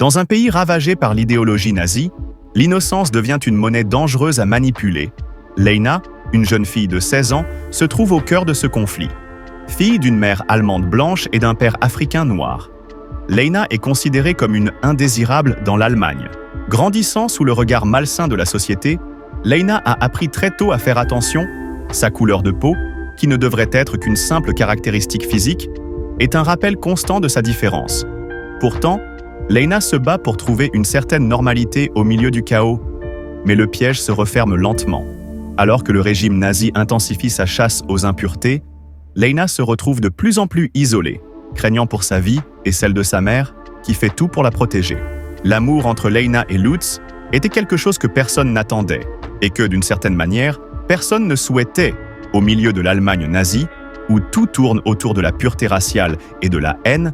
Dans un pays ravagé par l'idéologie nazie, l'innocence devient une monnaie dangereuse à manipuler. Leyna, une jeune fille de 16 ans, se trouve au cœur de ce conflit. Fille d'une mère allemande blanche et d'un père africain noir. Leyna est considérée comme une indésirable dans l'Allemagne. Grandissant sous le regard malsain de la société, Leyna a appris très tôt à faire attention. Sa couleur de peau, qui ne devrait être qu'une simple caractéristique physique, est un rappel constant de sa différence. Pourtant, Leyna se bat pour trouver une certaine normalité au milieu du chaos, mais le piège se referme lentement. Alors que le régime nazi intensifie sa chasse aux impuretés, Leyna se retrouve de plus en plus isolée, craignant pour sa vie et celle de sa mère, qui fait tout pour la protéger. L'amour entre Leyna et Lutz était quelque chose que personne n'attendait, et que, d'une certaine manière, personne ne souhaitait, au milieu de l'Allemagne nazie, où tout tourne autour de la pureté raciale et de la haine.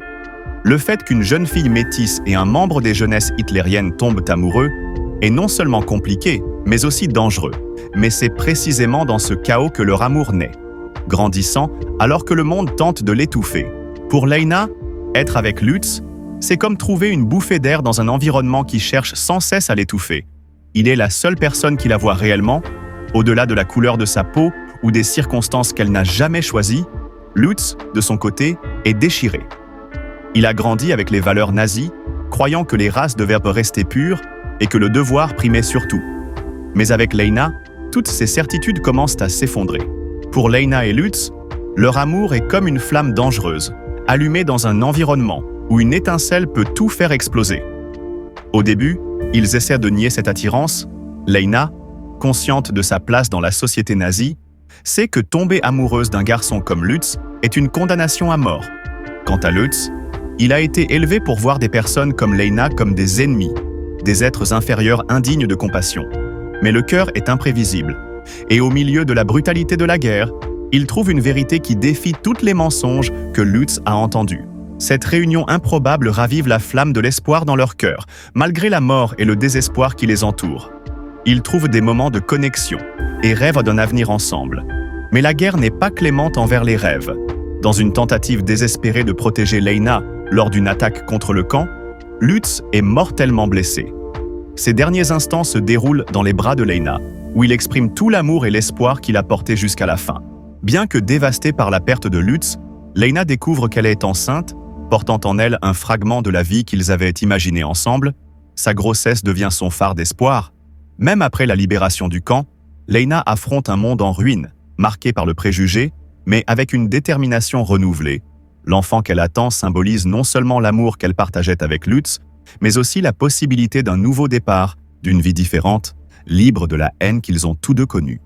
Le fait qu'une jeune fille métisse et un membre des jeunesses hitlériennes tombent amoureux est non seulement compliqué, mais aussi dangereux. Mais c'est précisément dans ce chaos que leur amour naît, grandissant alors que le monde tente de l'étouffer. Pour Leyna, être avec Lutz, c'est comme trouver une bouffée d'air dans un environnement qui cherche sans cesse à l'étouffer. Il est la seule personne qui la voit réellement, au-delà de la couleur de sa peau ou des circonstances qu'elle n'a jamais choisies. Lutz, de son côté, est déchiré. Il a grandi avec les valeurs nazies, croyant que les races devaient rester pures et que le devoir primait surtout. Mais avec Leyna, toutes ces certitudes commencent à s'effondrer. Pour Leyna et Lutz, leur amour est comme une flamme dangereuse, allumée dans un environnement où une étincelle peut tout faire exploser. Au début, ils essaient de nier cette attirance. Leyna, consciente de sa place dans la société nazie, sait que tomber amoureuse d'un garçon comme Lutz est une condamnation à mort. Quant à Lutz, il a été élevé pour voir des personnes comme Leyna comme des ennemis, des êtres inférieurs indignes de compassion. Mais le cœur est imprévisible, et au milieu de la brutalité de la guerre, il trouve une vérité qui défie tous les mensonges que Lutz a entendus. Cette réunion improbable ravive la flamme de l'espoir dans leur cœur, malgré la mort et le désespoir qui les entourent. Ils trouvent des moments de connexion et rêvent d'un avenir ensemble. Mais la guerre n'est pas clémente envers les rêves. Dans une tentative désespérée de protéger Leyna lors d'une attaque contre le camp, Lutz est mortellement blessé. Ses derniers instants se déroulent dans les bras de Leyna, où il exprime tout l'amour et l'espoir qu'il a porté jusqu'à la fin. Bien que dévastée par la perte de Lutz, Leyna découvre qu'elle est enceinte, portant en elle un fragment de la vie qu'ils avaient imaginée ensemble. Sa grossesse devient son phare d'espoir. Même après la libération du camp, Leyna affronte un monde en ruine, marqué par le préjugé, mais avec une détermination renouvelée. L'enfant qu'elle attend symbolise non seulement l'amour qu'elle partageait avec Lutz, mais aussi la possibilité d'un nouveau départ, d'une vie différente, libre de la haine qu'ils ont tous deux connue.